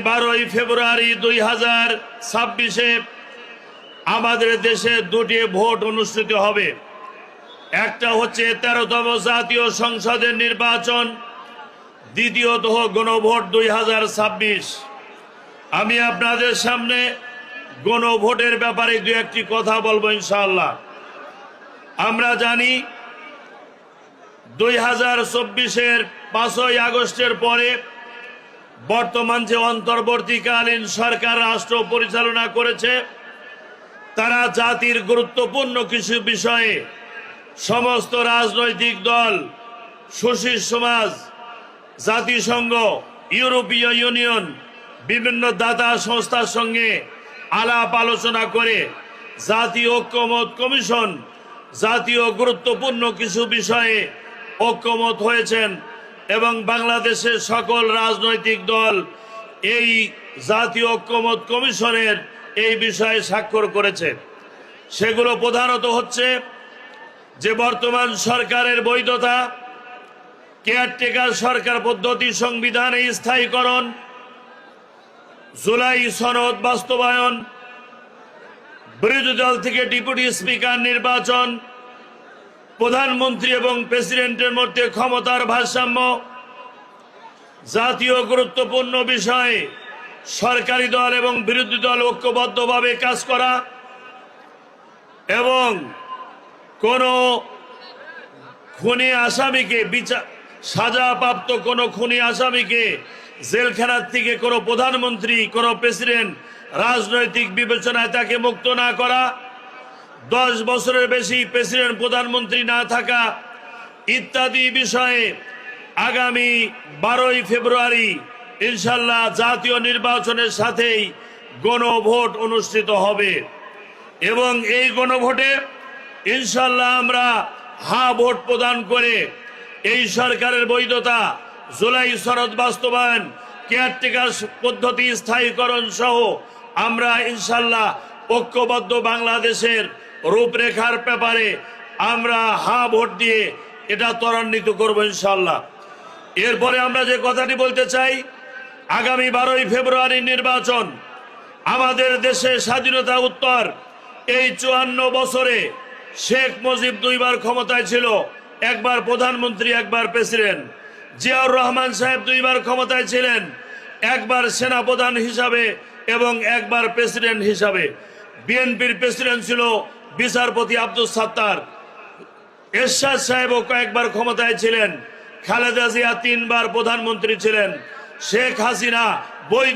12 ফেব্রুয়ারি 2026-এ আমাদের দেশে দুটি ভোট অনুষ্ঠিত হবে। একটা হচ্ছে 13তম জাতীয় সংসদের নির্বাচন, দ্বিতীয়ত গণভোট 2026। আমি আপনাদের সামনে গণভোটের ব্যাপারে দু একটি কথা বলবো ইনশাআল্লাহ। আমরা জানি 2024-এর 5ই আগস্টের পরে বর্তমান যে অন্তর্বর্তীকালীন সরকার রাষ্ট্র পরিচালনা করেছে, তারা জাতির গুরুত্বপূর্ণ কিছু বিষয়ে সমস্ত রাজনৈতিক দল, সুশীল সমাজ, জাতিসংঘ, ইউরোপীয় ইউনিয়ন, বিভিন্ন দাতা সংস্থার সঙ্গে আলাপ আলোচনা করে জাতীয় ঐক্যমত কমিশন জাতীয় গুরুত্বপূর্ণ কিছু বিষয়ে ঐক্যমত হয়েছেন এবং বাংলাদেশের সকল রাজনৈতিক দল এই জাতীয় ঐক্যমত কমিশনের এই বিষয়ে স্বাক্ষর করেছে। সেগুলো প্রধানত হচ্ছে যে বর্তমান সরকারের বৈধতা, কেয়ারটেকার সরকার পদ্ধতি সংবিধানে স্থায়ীকরণ, জুলাই সনদ বাস্তবায়ন, বিরোধী দল থেকে ডেপুটি স্পিকার নির্বাচন, প্রধানমন্ত্রী এবং প্রেসিডেন্টের মধ্যে ক্ষমতার ভারসাম্য, জাতীয় গুরুত্বপূর্ণ বিষয়ে সরকারি দল এবং বিরোধী দল ঐক্যবদ্ধভাবে কাজ করা এবং কোন খুনি আসামিকে সাজাপ্রাপ্ত কোন খুনি আসামিকে জেলখানার থেকে কোনো প্রধানমন্ত্রী, কোনো প্রেসিডেন্ট রাজনৈতিক বিবেচনায় তাকে মুক্ত না করা, 10 বছরের বেশি প্রেসিডেন্ট প্রধানমন্ত্রী না থাকা ইত্যাদি বিষয়ে আগামী 12ই ফেব্রুয়ারি ইনশাল্লাহ জাতীয় নির্বাচনের সাথেই গণভোট অনুষ্ঠিত হবে এবং এই গণভোটে ইনশাল্লাহ আমরা হা ভোট প্রদান করে এই সরকারের বৈধতা, জুলাই সনদ বাস্তবায়ন, কেয়ারটেকার পদ্ধতি স্থায়ীকরণ সহ আমরা ইনশাল্লাহ ঐক্যবদ্ধ বাংলাদেশের রূপরেখার ব্যাপারে আমরা হা ভোট দিয়ে এটা ত্বরান্বিত করব ইনশাল্লাহ। এরপরে আমরা যে কথাটি বলতে চাই, আগামী 12ই ফেব্রুয়ারি নির্বাচন আমাদের দেশের স্বাধীনতা উত্তর এই 54 বছরে শেখ মুজিব 2 বার ক্ষমতায় ছিল, একবার প্রধানমন্ত্রী, একবার প্রেসিডেন্ট। জিয়াউর রহমান সাহেব 2 বার ক্ষমতায় ছিলেন, একবার সেনাপ্রধান হিসাবে এবং একবার প্রেসিডেন্ট হিসাবে। বিএনপির প্রেসিডেন্ট ছিল বিচারপতি আব্দুল সাত্তার। এরশাদ সাহেবও কয়েকবার ক্ষমতায় ছিলেন। খালেদা জিয়া 3 বার প্রধানমন্ত্রী ছিলেন। শেখ হাসিনা বৈধ